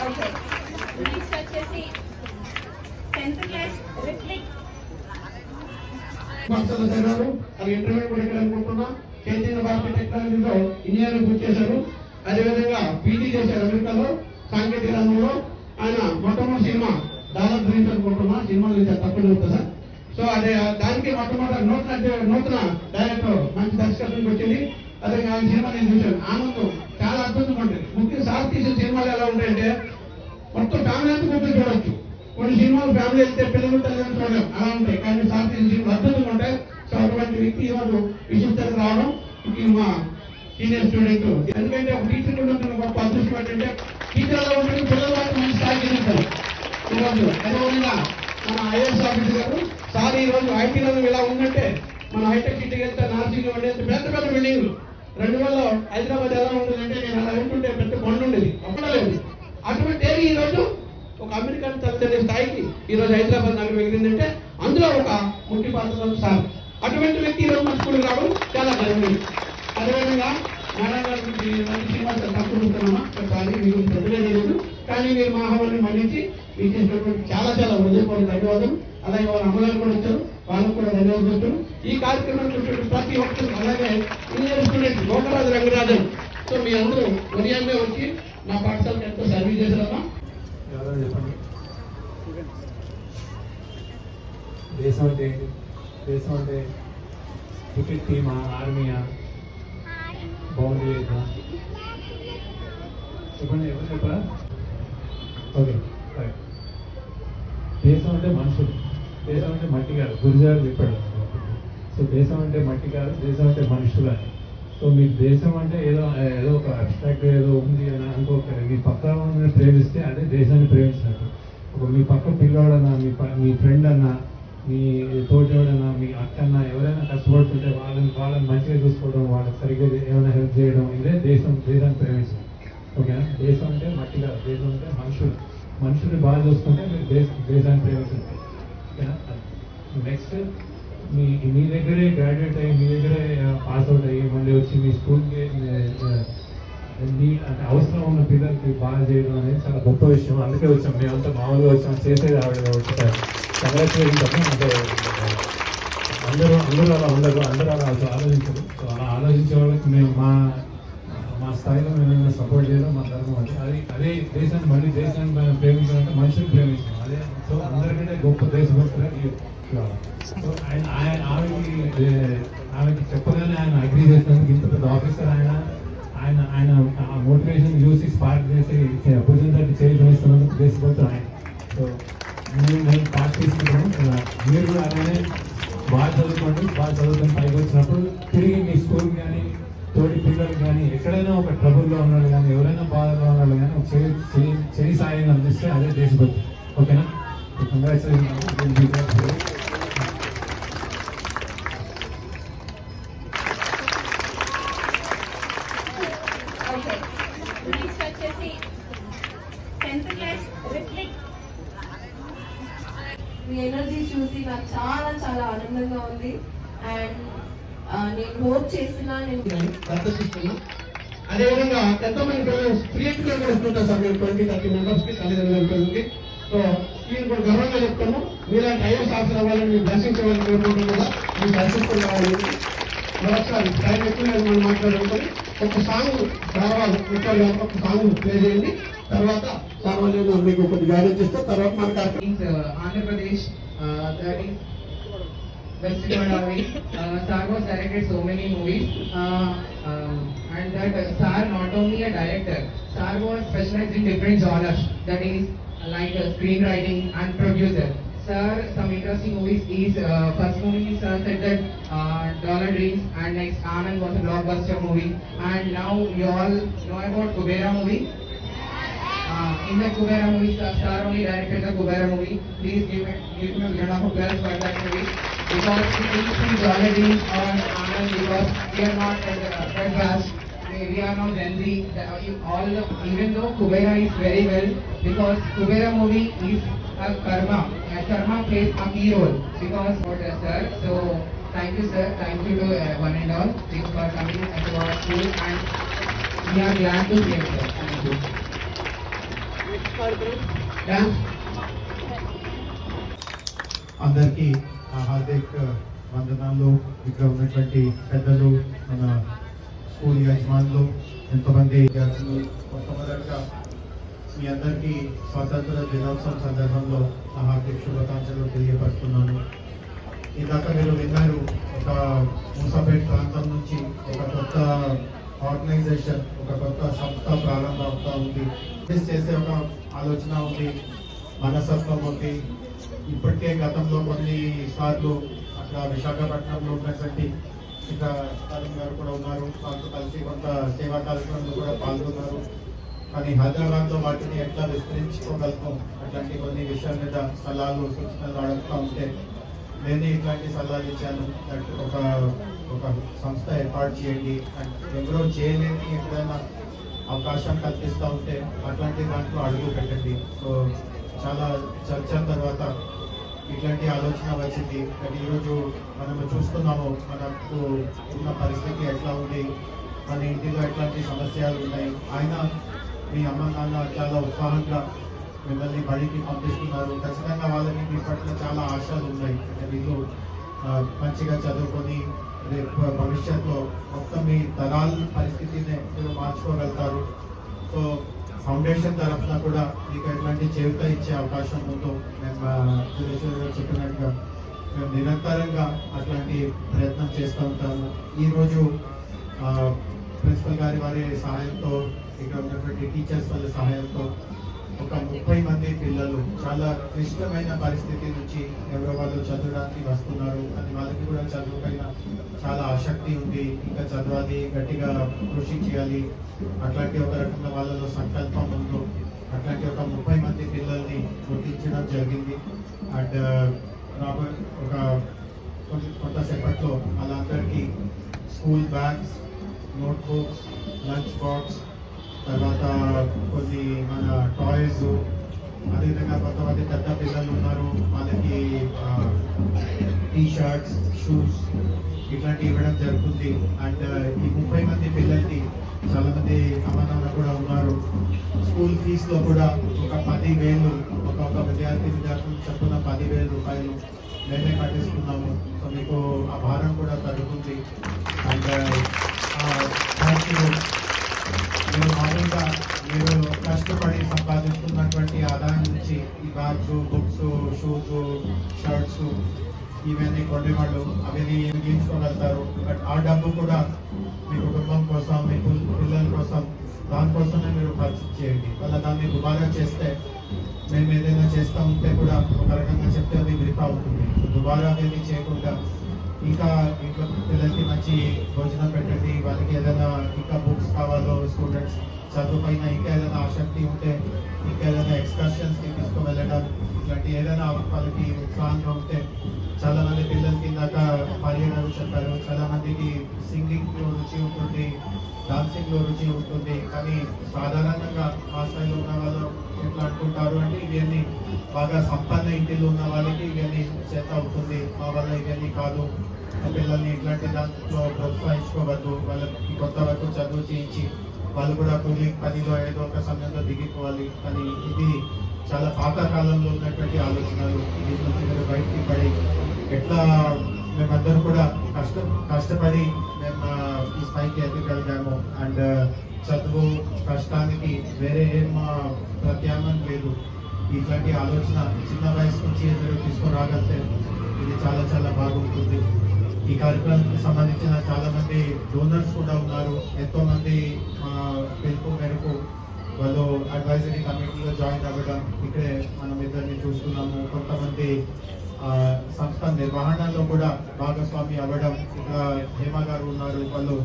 Okay next వచ్చేసి 10th class reflect పాఠశాల చేరారు. అది ఇంటర్మీడియట్ కూడా ఇక్కడ అనుకుంటున్నా. చైతన్య భారతి టెక్నాలజీలో ఇంజనీరింగ్ పూర్తి చేశారు. అదేవిధంగా పీజీ చేశారు అమెరికాలో సాంకేతిక రంగంలో. ఆయన మొట్టమొదటి సినిమా డాలర్ డ్రీమ్స్ అనుకుంటున్నా. సినిమాలు తీశారు తప్పని చెప్తా సార్. సో అదే దానికి మొట్టమొదటి నూతన డైరెక్టర్ మంచి దర్శకత్వం వచ్చింది. అదే ఆయన సినిమా నేను చూశాను. ఆనందం చాలా అద్భుతంగా ఉంటుంది. ముఖ్యంగా సార్ తీసిన సినిమాలు ఎలా ఉంటాయంటే మొత్తం ఫ్యామిలీ అంతా కూర్చొని చూడొచ్చు. కొన్ని సినిమాలు ఫ్యామిలీ వెళ్తే పిల్లలు తల్లిదండ్రులు చూడలేం అలా ఉంటాయి. కానీ సార్ తీసిన సినిమాలు అద్భుతంగా ఉంటాయి. సో అటువంటి వ్యక్తి ఈరోజు విశిష్టంగా రావడం ఇది మా సీనియర్ స్టూడెంట్. ఎందుకంటే ఒక టీచర్ ఉంటున్న గొప్ప అదృష్టం ఏంటంటే టీచర్ ఎలా ఉంటుంది పిల్లల వారికి మంచి స్థాయికి ఎదుగుతారు ఈరోజు. అదేవిధంగా మన ఐఏఎస్ ఆఫీసర్ గారు సార్ ఈ రోజు ఐటీ రంగం ఇలా ఉందంటే మన హైటెక్ సిటీకి వెళ్తే నార్సింగ్ ఉండేది పెద్ద పెద్ద బిల్డింగ్లు. 2000లో హైదరాబాద్ ఎలా ఉంటుందంటే నేను అలా ఉంటుంటే పెద్ద కొండ ఉండేది అప్పలేదు. అటువంటి ఏరియా ఈ రోజు ఒక అమెరికన్ తల్లిదండ్రుల స్థాయికి ఈ రోజు హైదరాబాద్ నగరం ఎగిరిందంటే అందులో ఒక ముఖ్య పాత్ర సార్. అటువంటి వ్యక్తి ఈ రోజు మన స్కూల్కి రావడం చాలా గర్వమే. అదేవిధంగా మేడం గారి గురించి మంచి సినిమా తప్పుడుతున్నామా చెప్పాలి మీకు ప్రతిలేదు. కానీ మీరు మా ఆహ్వాన్ని మన్నించి మీకు చేసినటువంటి చాలా చాలా హృదయపూర్వక ధన్యవాదాలు. అలాగే వాళ్ళ అమ్మగారు కూడా వచ్చారు, వాళ్ళకు కూడా ధన్యవాదాలు. ఈ కార్యక్రమంలో ప్రతి ఒక్కరు అలాగే engineering student Gokaraju Rangarajan. So మీ అందరూ ఉదయాన్నే వచ్చి మా పాఠశాలకు ఎంతో సర్వీస్ చేశారమ్మా. చెప్పండి దేశం అంటే ఏంటి? దేశం అంటే క్రికెట్ టీమా, ఆర్మీయా, బౌండరీ లేదా? చెప్పండి ఎవరు చెప్పరా? Okay right. దేశం అంటే మనుషులు, దేశం అంటే మట్టి కాదు. గురుజారు చెప్పాడు. సో దేశం అంటే మట్టి కాదు, దేశం అంటే మనుషులు అని. సో మీకు దేశం అంటే ఏదో ఏదో ఒక అబ్స్ట్రాక్ట్ ఏదో ఉంది అని అనుకోకలేదు. మీ పక్కన ఉన్న ప్రేమిస్తే అదే దేశాన్ని ప్రేమించినట్టు. ఒక మీ పక్క పిల్లోడన్నా, మీ ఫ్రెండ్ అన్నా, మీ తోటోడన్నా, మీ అక్కన్నా ఎవరైనా కష్టపడుతుంటే వాళ్ళని మంచిగా చూసుకోవడం, వాళ్ళకి సరిగ్గా ఏమైనా హెల్ప్ చేయడం, ఇదే దేశాన్ని ప్రేమించడం. ఓకేనా? దేశం అంటే మట్టి కాదు, దేశం అంటే మనుషుల్ని బాగా చూసుకుంటే మీరు దేశాన్ని ప్రేమించండి. ఓకేనా? నెక్స్ట్ మీ దగ్గరే గ్రాడ్యుయేట్ అయ్యి, మీ దగ్గరే పాస్ అవుట్ అయ్యి మళ్ళీ వచ్చి మీ స్కూల్కి అంటే అవసరం ఉన్న పిల్లలకి బాగా చేయడం అనేది చాలా గొప్ప విషయం. అందుకే వచ్చాం, మేమంతా మామూలుగా వచ్చాం, చేసేది ఆవిడ వచ్చారు. కంగ్రాచులేషన్. అంటే అందరూ అలా ఉండరు, అందరూ అలా ఆలోచించరు. సో అలా ఆలోచించే వాళ్ళకి మేము మా స్థాయిలో మేము సపోర్ట్ చేయడం మా ధర్మం. అదే దేశాన్ని మనం ప్రేమించాలంటే మనుషులు ప్రేమించాం. అదే సో అందరికంటే గొప్ప దేశభక్తులు. సో ఆమెకి చెప్పగానే ఆయన అగ్రీ చేసినందుకు ఇంత పెద్ద ఆఫీసర్ ఆయన మోటివేషన్ చూసి స్పార్క్ చేసి భుజం తట్టి చేయిస్తున్నందుకు దేశభక్తులు ఆయన. సో నేను పాస్ తీసుకుంటాను. మీరు కూడా అలానే బాగా చదువుకొని పైకి వచ్చినప్పుడు తిరిగి మీ స్కూల్ కానీ తోటి పిల్లలు కానీ ఎక్కడైనా ఒక ట్రబుల్లో ఉన్నాడు కానీ ఎవరైనా బాధలో ఉన్నాడు కానీ ఒక చేయి సాయం అందిస్తే అదే దేశభక్తి. ఓకేనా? కంగ్రాచులేషన్. నెక్స్ట్ వచ్చేసి 10th క్లాస్ రిఫ్లెక్ట్. మీ ఎనర్జీ చూసి నాకు చాలా చాలా ఆనందంగా ఉంది. అండ్ నేను హోప్ చేస్తున్నా ప్రదర్శిస్తున్నాం. అదేవిధంగా ఎంతోమంది పిల్లలు క్రియేటివ్గా కూడా వస్తుంటారు సార్. మేము 20-30 మెంబర్స్కి తల్లిదండ్రులకి. సో నేను కూడా గర్వంగా చెప్తాను. మీలాంటి ఐఎస్ ఆఫీసర్ అవ్వాలని మీరు దర్శించాలని కోరుకుంటాం కదా. మీరు దర్శించుకుని రావాలి. మరొకసారి టైం ఎక్కువ మనం మాట్లాడుకుంటుంది. ఒక సాంగ్ రావాలి. ఒక సాంగ్ ప్లే చేయండి. తర్వాత సామాన్యంగా మీకు కొద్ది గైడెన్స్ ఇస్తే తర్వాత మన కార్యక్రమం. Andhra Pradesh that is West Godavari. Sir was directed so many movies and that Sir not only a director, Sir was specialized in different genres, that is like screenwriting and producer. Sir, some interesting movies is first movie Sir said that Dollar Dreams, and next Anand was a blockbuster movie, and now you all know about Kubera movie. In the Kubera movie, Sir only directed the Kubera movie. Please give me a round of applause for that movie, because we see Dollar Dreams or Anand because we are not at the third class. We are not Gen Z. Even though Kubera is very well, because Kubera movie is a karma. Karma plays a key role because for the sir. So thank you sir. Thank you to one and all. Thanks for coming to our school, and we are glad to see you sir. Thank you. అందరికీ హార్దిక్ వందనాలు. ఇక్కడ ఉన్నటువంటి పెద్దలు, మన school యజమానులు, ఎంతోమంది విద్యార్థులు, మొట్టమొదటిగా మీ అందరికీ స్వాతంత్ర దినోత్సవం సందర్భంలో నా హార్దిక శుభాకాంక్షలు తెలియపరుస్తున్నాను. ఇందాక మీరు విన్నారు, ఒక మూసాపేట్ ప్రాంతం నుంచి ఒక కొత్త ఆర్గనైజేషన్, ఒక కొత్త సంస్థ ప్రారంభం అవుతా ఉంది. చేసే ఒక ఆలోచన ఉంది, మనస్తత్వం ఉంది. ఇప్పటికే గతంలో కొన్ని సార్లు అక్కడ విశాఖపట్నంలో ఉన్నటువంటి ఇక తరుణ్ గారు కూడా ఉన్నారు, వాళ్ళతో కలిసి కొంత సేవా కార్యక్రమంలో కూడా పాల్గొన్నారు. కానీ హైదరాబాద్లో వాటిని ఎట్లా విస్తరించుకోగలుగుతాం అట్లాంటి కొన్ని విషయాల మీద సలహాలు సూచనలు అడుగుతూ ఉంటే నేనే ఇట్లాంటి సలహాలు ఇచ్చాను. ఒక సంస్థ ఏర్పాటు చేయండి, ఎవరో చేయలేని ఎక్కడైనా అవకాశం కల్పిస్తూ ఉంటే అట్లాంటి దాంట్లో అడుగు పెట్టండి. సో చాలా చర్చ తర్వాత ఇట్లాంటి ఆలోచన వచ్చింది. కానీ ఈరోజు మనము చూస్తున్నాము, మనకు ఉన్న పరిస్థితి ఎట్లా ఉంది, మన ఇంటిలో ఎట్లాంటి సమస్యలు ఉన్నాయి. ఆయన మీ అమ్మ నాన్న చాలా ఉత్సాహంగా మిమ్మల్ని బడికి పంపిస్తున్నారు. ఖచ్చితంగా వాళ్ళకి మీ పట్ల చాలా ఆశలు ఉన్నాయి. అంటే వీళ్ళు మంచిగా చదువుకొని రేపు భవిష్యత్తులో మొత్తం మీ తరాల పరిస్థితిని మీరు మార్చుకోగలుగుతారు. సో ఫౌండేషన్ తరఫున కూడా మీకు ఎట్లాంటి చేయూత ఇచ్చే అవకాశం ఉందో మేము చెప్పినట్టుగా మేము నిరంతరంగా అట్లాంటి ప్రయత్నం చేస్తూ ఉంటాము. ఈరోజు ప్రిన్సిపల్ గారి వారి సహాయంతో, ఇక్కడ ఉన్నటువంటి టీచర్స్ వాళ్ళ సహాయంతో ఒక 30 మంది పిల్లలు చాలా క్లిష్టమైన పరిస్థితి నుంచి ఎవరో వాళ్ళు చదవడానికి వస్తున్నారు. అని వాళ్ళకి కూడా చదువు పైన చాలా ఆసక్తి ఉంది, ఇంకా చదవాలి, గట్టిగా కృషి చేయాలి, అట్లాంటి ఒక రకంగా వాళ్ళలో సంకల్పం ఉందో అట్లాంటి ఒక 30 మంది పిల్లల్ని గుర్తించడం జరిగింది. అండ్ రాబోయే ఒక కొంతసేపట్లో వాళ్ళందరికీ school bags, notebooks, lunch box, తర్వాత కొన్ని మన టాయ్స్, అదేవిధంగా కొంతమంది పెద్ద పిల్లలు ఉన్నారు, వాళ్ళకి టీ షర్ట్స్, షూస్ ఇట్లాంటివి ఇవ్వడం జరుగుతుంది. అండ్ ఈ 30 మంది పిల్లలకి చాలా మంది అమ్మ కూడా ఉన్నారు. స్కూల్ ఫీజులో కూడా ఒక 10,000 ఒక విద్యార్థులు చొప్పున 10,000 రూపాయలు మేమే కట్టిస్తున్నాము. సో మీకు ఆ భారం కూడా తగ్గుతుంది. అండ్ మీరు మామూలుగా మీరు కష్టపడి సంపాదిస్తున్నటువంటి ఆదాయం నుంచి ఈ బ్యాగ్స్, బుక్స్, షూస్, షర్ట్స్ ఇవన్నీ కొనేవాళ్ళు అవన్నీ మిగిలించుకోగలుగుతారు. బట్ ఆ డబ్బు కూడా మీ కుటుంబం కోసం, మీ పిల్లల కోసం, దానికోసమే మీరు పర్చేజ్ చేయండి. వాళ్ళ దాన్ని దుబారా చేస్తే, మేము ఏదైనా చేస్తూ ఉంటే కూడా ఒక రకంగా చెప్తే అది వృథా అవుతుంది. దుబారా అనేది చేయకుండా ఇంకా ఇంట్లో పిల్లలకి మంచి భోజనం పెట్టండి. వాళ్ళకి ఏదైనా ఇంకా బుక్స్ కావాలో, స్టూడెంట్స్ చదువు పైన ఇంకా ఏదైనా ఆసక్తి ఉంటే ఇంకా ఏదైనా ఎక్స్కర్షన్స్కి తీసుకువెళ్ళడం, ఇట్లాంటి ఏదైనా వాళ్ళకి ఉత్సాహంగా ఉంటే చాలా మంది పిల్లలకి ఇందాక పర్యటనలు చెప్పారు. చాలా మందికి సింగింగ్లో రుచి ఉంటుంది, డాన్సింగ్లో రుచి ఉంటుంది. కానీ సాధారణంగా ఆ స్థాయిలో ఉన్న వాళ్ళు ఎట్లా అనుకుంటారు అంటే ఇవన్నీ బాగా సంపన్న ఇంటిలో ఉన్న వాళ్ళకి ఇవన్నీ చేత అవుతుంది, మా వల్ల ఇవన్నీ కాదు, పిల్లల్ని ఇట్లాంటి దాంట్లో ప్రోత్సహించుకోవద్దు, వాళ్ళకి కొంత వరకు చదువు చేయించి వాళ్ళు కూడా కూలి పనిలో ఏదో ఒక సమయంలో దిగిపోవాలి. కానీ ఇది చాలా పాత కాలంలో ఉన్నటువంటి ఆలోచనలు. వీటి నుంచి మీరు బయటికి పడి ఎట్లా మేమందరూ కూడా కష్టపడి మేము ఈ స్థాయికి ఎదగలిగాము. అండ్ చదువు కష్టానికి వేరే ఏం ప్రత్యామ్నాయం లేదు. ఇట్లాంటి ఆలోచన చిన్న వయసు నుంచి మీరు తీసుకురాగలితే ఇది చాలా చాలా బాగుంటుంది. ఈ కార్యక్రమానికి సంబంధించిన చాలా మంది డోనర్స్ కూడా ఉన్నారు. ఎంతో మంది పిలుపు మేరకు వాళ్ళు అడ్వైజరీ కమిటీలో జాయిన్ అవ్వడం ఇక్కడే మనం ఇద్దరిని చూస్తున్నాము. కొంతమంది సంస్థ నిర్వహణలో కూడా భాగస్వామి అవ్వడం, ఇక్కడ హేమ గారు ఉన్నారు, వాళ్ళు